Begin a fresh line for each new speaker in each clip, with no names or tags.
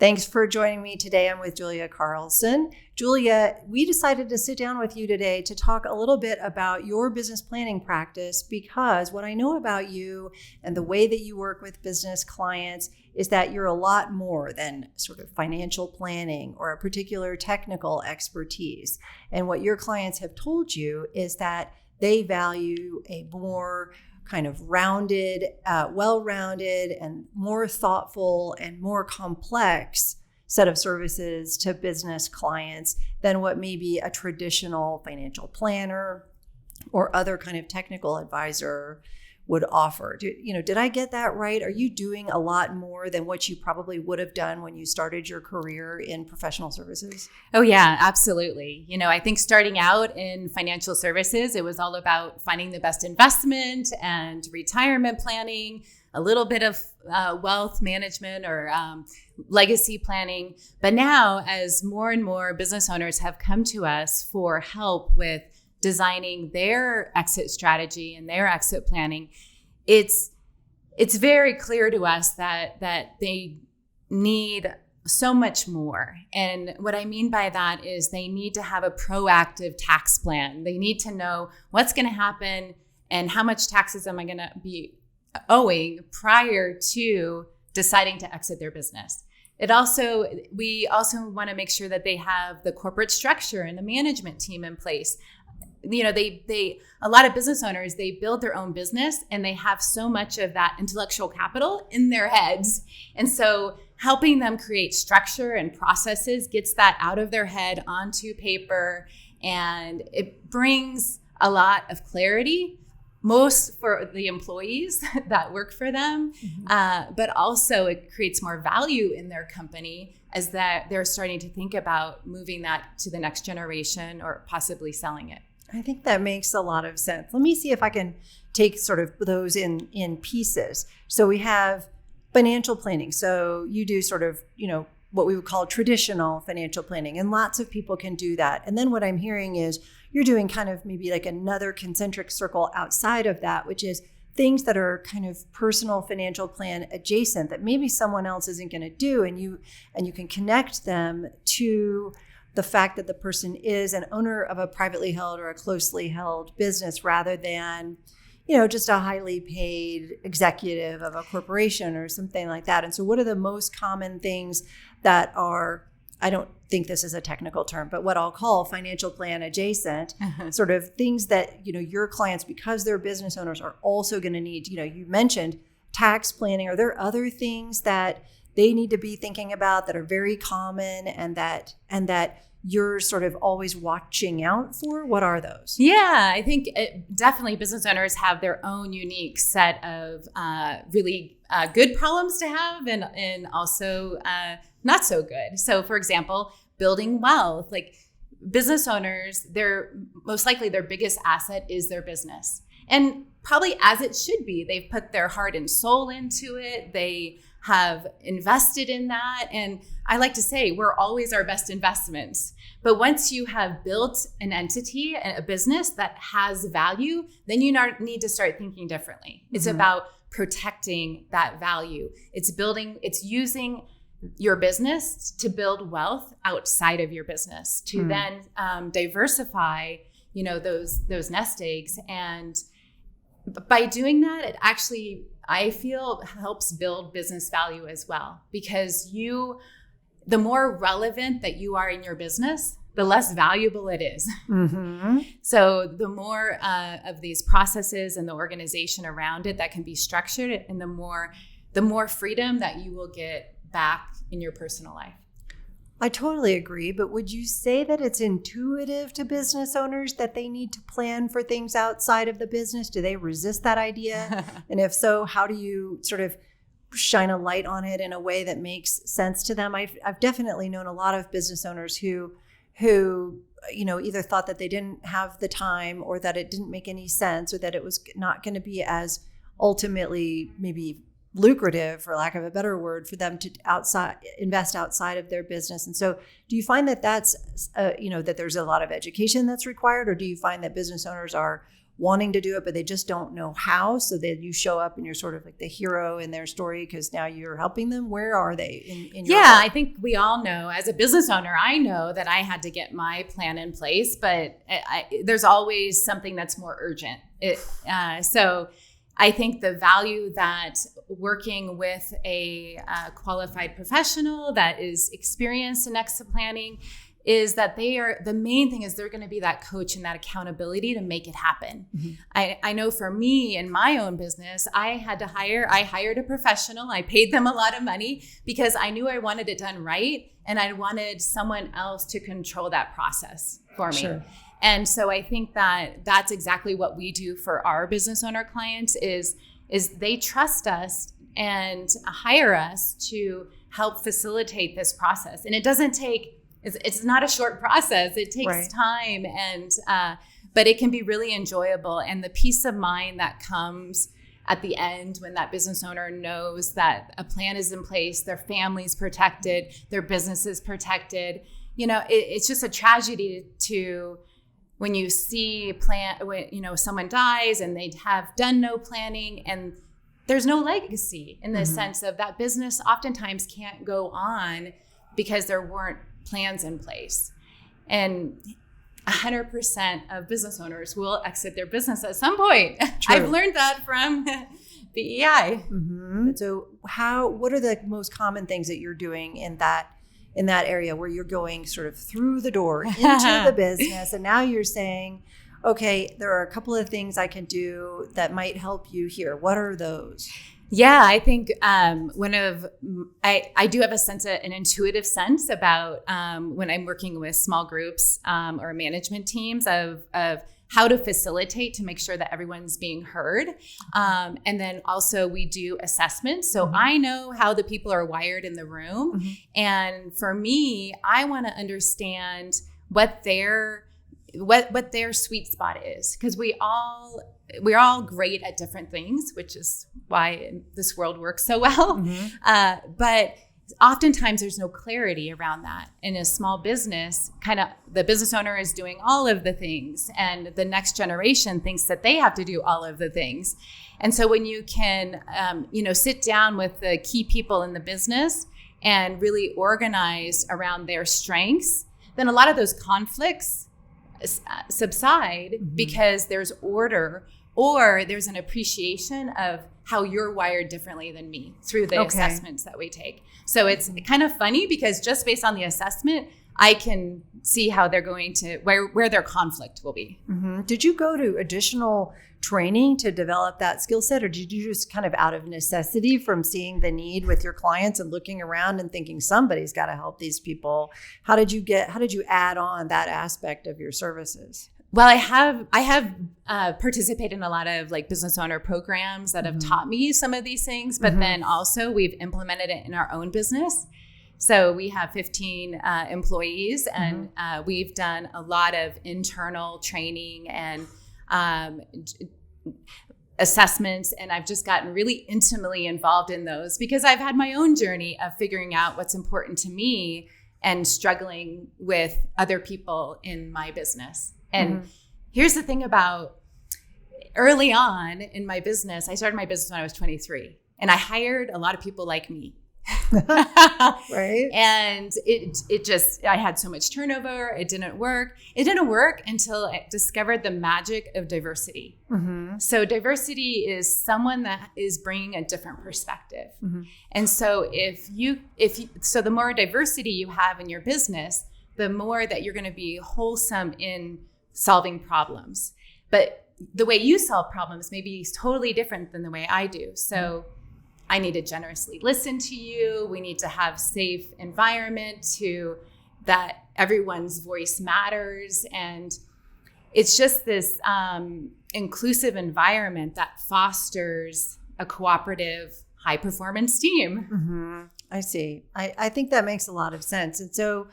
Thanks for joining me today. I'm with Julia Carlson. Julia, we decided to sit down with you today to talk a little bit about your business planning practice, because what I know about you and the way that you work with business clients is that you're a lot more than sort of financial planning or a particular technical expertise. And what your clients have told you is that they value a more kind of rounded, well-rounded, and more thoughtful and more complex set of services to business clients than what maybe a traditional financial planner or other kind of technical advisor would offer. Did I get that right? Are you doing a lot more than what you probably would have done when you started your career in professional services?
Oh, yeah, absolutely. I think starting out in financial services, it was all about finding the best investment and retirement planning, a little bit of wealth management or legacy planning. But now, as more and more business owners have come to us for help with designing their exit strategy and their exit planning, it's very clear to us that they need so much more. And what I mean by that is they need to have a proactive tax plan. They need to know what's going to happen and how much taxes am I going to be owing prior to deciding to exit their business. We also want to make sure that they have the corporate structure and the management team in place. A lot of business owners, they build their own business and they have so much of that intellectual capital in their heads. And so helping them create structure and processes gets that out of their head onto paper, and it brings a lot of clarity, most for the employees that work for them, but also it creates more value in their company as that they're starting to think about moving that to the next generation or possibly selling it.
I think that makes a lot of sense. Let me see if I can take sort of those in pieces. So we have financial planning. So you do sort of, what we would call traditional financial planning, and lots of people can do that. And then what I'm hearing is you're doing kind of maybe like another concentric circle outside of that, which is things that are kind of personal financial plan adjacent that maybe someone else isn't going to do, and you can connect them to the fact that the person is an owner of a privately held or a closely held business rather than, just a highly paid executive of a corporation or something like that. And so what are the most common things that are, I don't think this is a technical term, but what I'll call financial plan adjacent, sort of things that, your clients, because they're business owners, are also going to need. You mentioned tax planning. Are there other things that they need to be thinking about that are very common and that you're sort of always watching out for? What are those?
Yeah, I think definitely business owners have their own unique set of really good problems to have and also not so good. So for example, building wealth, like business owners, most likely their biggest asset is their business. And probably as it should be, they've put their heart and soul into it. They have invested in that. And I like to say we're always our best investments. But once you have built an entity, a business that has value, then you need to start thinking differently. It's about protecting that value. It's using your business to build wealth outside of your business, to then diversify, those nest eggs. And by doing that, it actually, I feel, helps build business value as well, because the more relevant that you are in your business, the less valuable it is. So the more of these processes and the organization around it that can be structured, and the more freedom that you will get back in your personal life.
I totally agree, but would you say that it's intuitive to business owners that they need to plan for things outside of the business? Do they resist that idea? And if so, how do you sort of shine a light on it in a way that makes sense to them? I've definitely known a lot of business owners who either thought that they didn't have the time, or that it didn't make any sense, or that it was not going to be as ultimately maybe lucrative, for lack of a better word, for them to invest outside of their business. And so do you find that that's, that there's a lot of education that's required, or do you find that business owners are wanting to do it, but they just don't know how. So then you show up and you're sort of like the hero in their story because now you're helping them. Where are they in your
Yeah,
work?
I think we all know, as a business owner, I know that I had to get my plan in place, but there's always something that's more urgent. So I think the value that working with a qualified professional that is experienced in exit planning is that the main thing is they're going to be that coach and that accountability to make it happen. Mm-hmm. I know for me in my own business, I hired a professional. I paid them a lot of money because I knew I wanted it done right. And I wanted someone else to control that process for me. Sure. And so I think that that's exactly what we do for our business owner clients is they trust us and hire us to help facilitate this process. And it doesn't take, it's not a short process. It takes time, and but it can be really enjoyable. And the peace of mind that comes at the end when that business owner knows that a plan is in place, their family's protected, their business is protected. It's just a tragedy to when you see someone dies and they have done no planning and there's no legacy in the sense of that business oftentimes can't go on because there weren't plans in place. And 100% of business owners will exit their business at some point. True. I've learned that from BEI.
Mm-hmm. So what are the most common things that you're doing in that area where you're going sort of through the door into the business, and now you're saying, okay, there are a couple of things I can do that might help you here. What are those?
Yeah, I think I do have an intuitive sense about when I'm working with small groups or management teams of how to facilitate to make sure that everyone's being heard. And then also we do assessments. So I know how the people are wired in the room. And for me, I want to understand what their sweet spot is, because we're all great at different things, which is why this world works so well. But oftentimes there's no clarity around that. In a small business, kind of the business owner is doing all of the things and the next generation thinks that they have to do all of the things. And so when you can, sit down with the key people in the business and really organize around their strengths, then a lot of those conflicts subside because there's order, or there's an appreciation of how you're wired differently than me through the assessments that we take. So it's kind of funny because just based on the assessment, I can see how they're going to, where their conflict will be. Did
you go to additional training to develop that skill set, or did you just kind of out of necessity from seeing the need with your clients and looking around and thinking somebody's got to help these people? How did you add on that aspect of your services?
Well, I have participated in a lot of business owner programs that have taught me some of these things, but then also we've implemented it in our own business. So we have 15 employees, and we've done a lot of internal training and assessments, and I've just gotten really intimately involved in those because I've had my own journey of figuring out what's important to me and struggling with other people in my business. And here's the thing about early on in my business, I started my business when I was 23, and I hired a lot of people like me.
Right.
And I had so much turnover. It didn't work. It didn't work until I discovered the magic of diversity. So diversity is someone that is bringing a different perspective. And so so the more diversity you have in your business, the more that you're going to be wholesome in solving problems. But the way you solve problems may be totally different than the way I do. So I need to generously listen to you. We need to have safe environment that everyone's voice matters. And it's just this inclusive environment that fosters a cooperative, high performance team.
I see. I think that makes a lot of sense. And so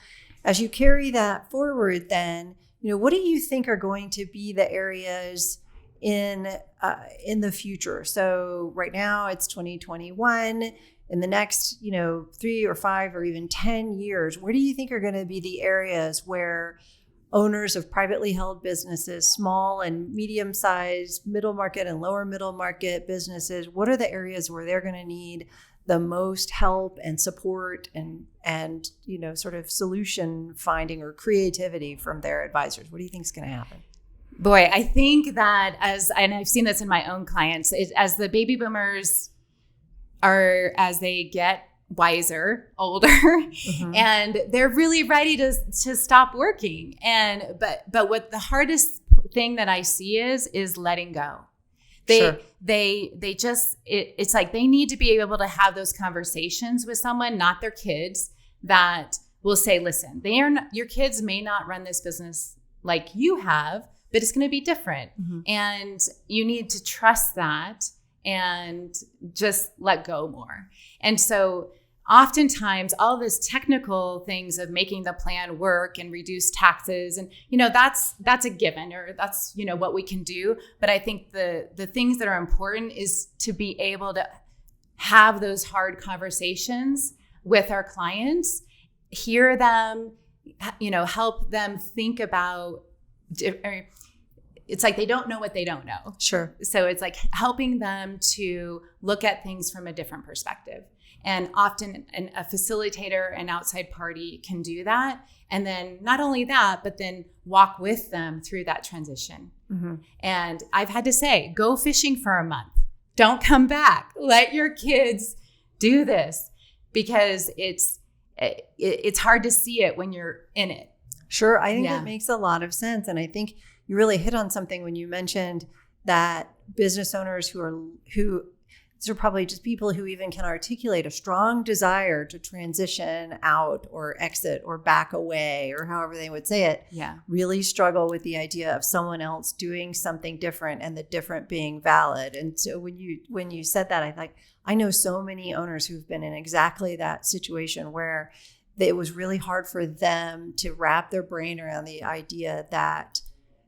as you carry that forward, then, what do you think are going to be the areas in the future? So right now it's 2021. In the next, 3 or 5 or even 10 years, where do you think are going to be the areas where owners of privately held businesses, small and medium-sized, middle market and lower middle market businesses, what are the areas where they're going to need the most help and support and sort of solution finding or creativity from their advisors? What do you think is going to happen?
Boy, I think that and I've seen this in my own clients, as the baby boomers as they get wiser, older, and they're really ready to stop working. But what the hardest thing that I see is letting go. They just, it's like they need to be able to have those conversations with someone, not their kids, that will say, listen, your kids may not run this business like you have, but it's going to be different. And you need to trust that and just let go more. And so oftentimes all this technical things of making the plan work and reduce taxes, and that's a given, or that's what we can do. But I think the things that are important is to be able to have those hard conversations with our clients, hear them, help them think about. It's like they don't know what they don't know.
Sure.
So it's like helping them to look at things from a different perspective. And often a facilitator, an outside party can do that. And then not only that, but then walk with them through that transition. And I've had to say, go fishing for a month. Don't come back. Let your kids do this, because it's hard to see it when you're in it.
Sure. I think that makes a lot of sense. And I think you really hit on something when you mentioned that business owners who these are probably just people who even can articulate a strong desire to transition out or exit or back away, or however they would say it, really struggle with the idea of someone else doing something different and the different being valid. And so when you said that, I know so many owners who've been in exactly that situation where it was really hard for them to wrap their brain around the idea that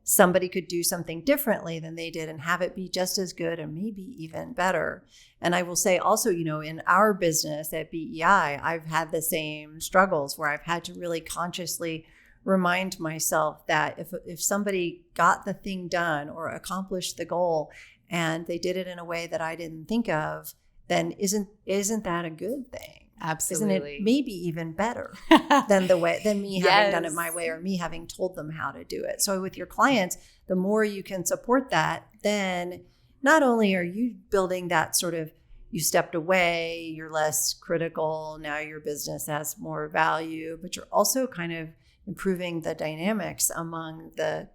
somebody could do something differently than they did and have it be just as good and maybe even better. And I will say also, in our business at BEI, I've had the same struggles where I've had to really consciously remind myself that if somebody got the thing done or accomplished the goal and they did it in a way that I didn't think of, then isn't that a good thing?
Absolutely.
Isn't it maybe even better than me having done it my way, or me having told them how to do it? So with your clients, the more you can support that, then not only are you building that sort of, you stepped away, you're less critical, now your business has more value, but you're also kind of improving the dynamics among the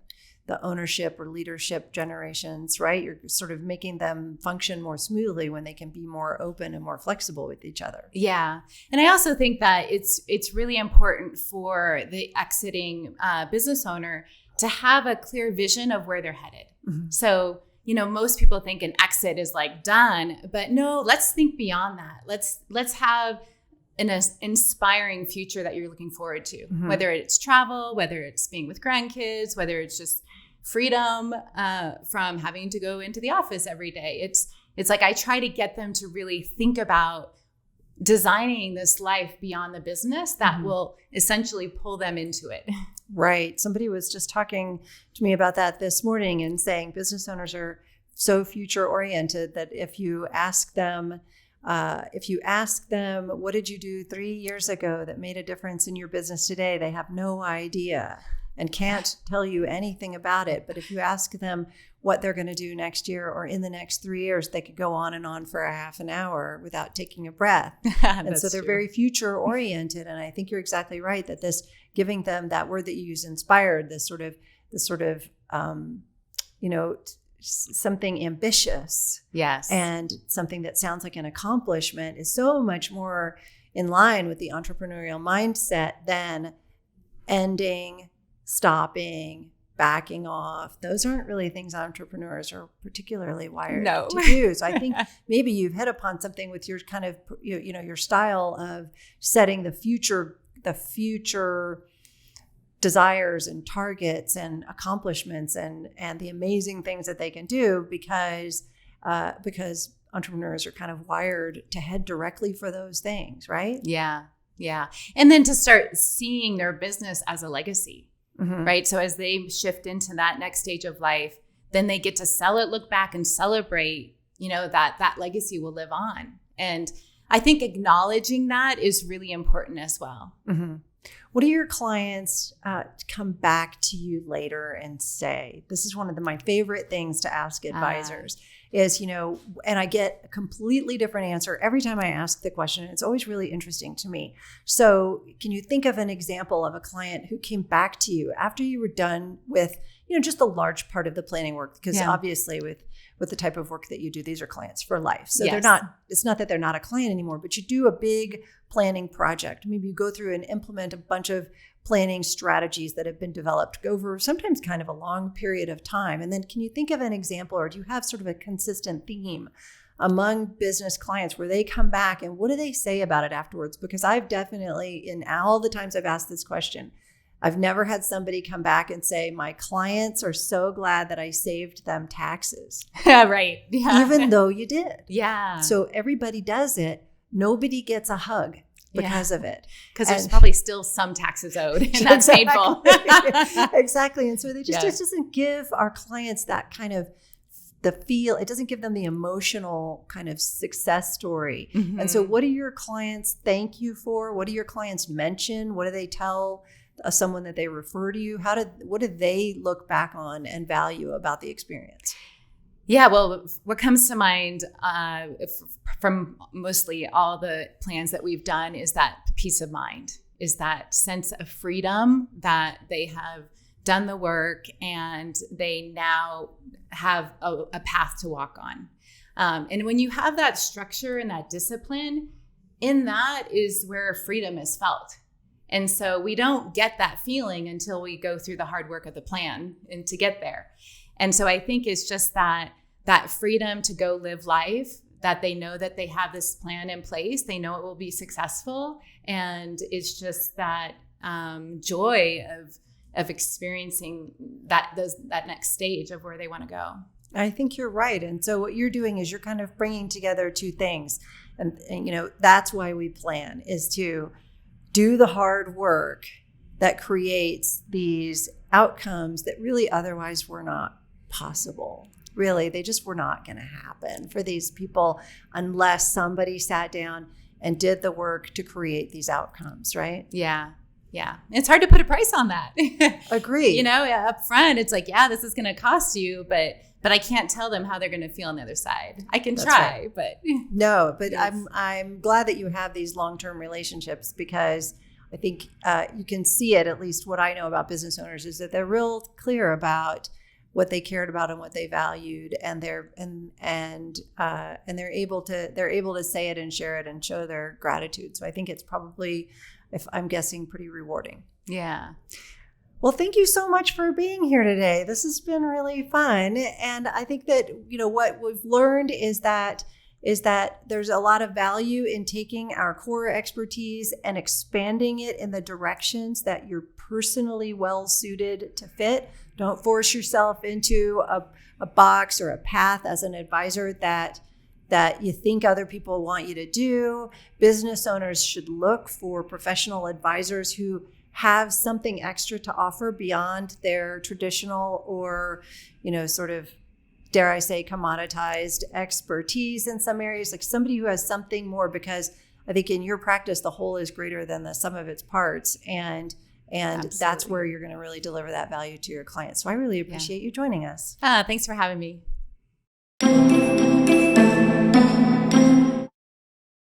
ownership or leadership generations, right? You're sort of making them function more smoothly when they can be more open and more flexible with each other.
Yeah. And I also think that it's really important for the exiting business owner to have a clear vision of where they're headed. So, most people think an exit is like done, but no, let's think beyond that. Let's have an inspiring future that you're looking forward to, whether it's travel, whether it's being with grandkids, whether it's just freedom from having to go into the office every day. It's like I try to get them to really think about designing this life beyond the business that will essentially pull them into it.
Right. Somebody was just talking to me about that this morning and saying business owners are so future oriented that if you ask them, what did you do 3 years ago that made a difference in your business today? They have no idea and can't tell you anything about it. But if you ask them what they're going to do next year or in the next 3 years, they could go on and on for a half an hour without taking a breath. And so they're very future oriented. And I think you're exactly right that this giving them that word that you use, inspired, this sort of something ambitious.
Yes.
And something that sounds like an accomplishment is so much more in line with the entrepreneurial mindset than ending, stopping, backing off. Those aren't really things entrepreneurs are particularly wired to do. So I think maybe you've hit upon something with your kind of, your style of setting the future desires and targets and accomplishments and the amazing things that they can do because entrepreneurs are kind of wired to head directly for those things, right?
Yeah. Yeah. And then to start seeing their business as a legacy. right? So as they shift into that next stage of life, then they get to sell it, look back and celebrate, that legacy will live on. And I think acknowledging that is really important as well.
What do your clients come back to you later and say? This is one of my favorite things to ask advisors is, and I get a completely different answer every time I ask the question. And it's always really interesting to me. So can you think of an example of a client who came back to you after you were done with, just a large part of the planning work? Because obviously with the type of work that you do, these are clients for life. So it's not that they're not a client anymore, but you do a big planning project. Maybe you go through and implement a bunch of planning strategies that have been developed over sometimes kind of a long period of time. And then can you think of an example, or do you have sort of a consistent theme among business clients where they come back and what do they say about it afterwards? Because I've definitely, in all the times I've asked this question, I've never had somebody come back and say, my clients are so glad that I saved them taxes.
Right. Yeah.
Even though you did.
Yeah.
So everybody does it. Nobody gets a hug because of it.
Because there's probably still some taxes owed, and that's painful.
Exactly. And so they just, it doesn't give our clients that kind of the feel, it doesn't give them the emotional kind of success story. And so what do your clients thank you for? What do your clients mention? What do they tell someone that they refer to you? What do they look back on and value about the experience?
Yeah, well, what comes to mind from mostly all the plans that we've done is that peace of mind, is that sense of freedom that they have done the work and they now have a path to walk on. And when you have that structure and that discipline, in that is where freedom is felt. And so we don't get that feeling until we go through the hard work of the plan and to get there. And so I think it's just that freedom to go live life, that they know that they have this plan in place. They know it will be successful. And it's just that joy of experiencing that next stage of where they want to go.
I think you're right. And so what you're doing is you're kind of bringing together two things. And that's why we plan, is to do the hard work that creates these outcomes that really otherwise were not possible. Really, they just were not going to happen for these people unless somebody sat down and did the work to create these outcomes, right?
Yeah. It's hard to put a price on that.
Agreed.
Up front, it's like, this is going to cost you, but I can't tell them how they're going to feel on the other side. I can try, right. But
no. But I'm glad that you have these long-term relationships, because I think you can see it. At least what I know about business owners is that they're real clear about what they cared about and what they valued, and they're able to say it and share it and show their gratitude. So I think it's probably, if I'm guessing, pretty rewarding.
Yeah.
Well, thank you so much for being here today. This has been really fun. And I think that, what we've learned is that there's a lot of value in taking our core expertise and expanding it in the directions that you're personally well suited to fit. Don't force yourself into a box or a path as an advisor that you think other people want you to do. Business owners should look for professional advisors who have something extra to offer beyond their traditional or, sort of, dare I say, commoditized expertise in some areas, like somebody who has something more, because I think in your practice, the whole is greater than the sum of its parts. And
Absolutely.
That's where you're going to really deliver that value to your clients. So I really appreciate you joining us.
Thanks for having me.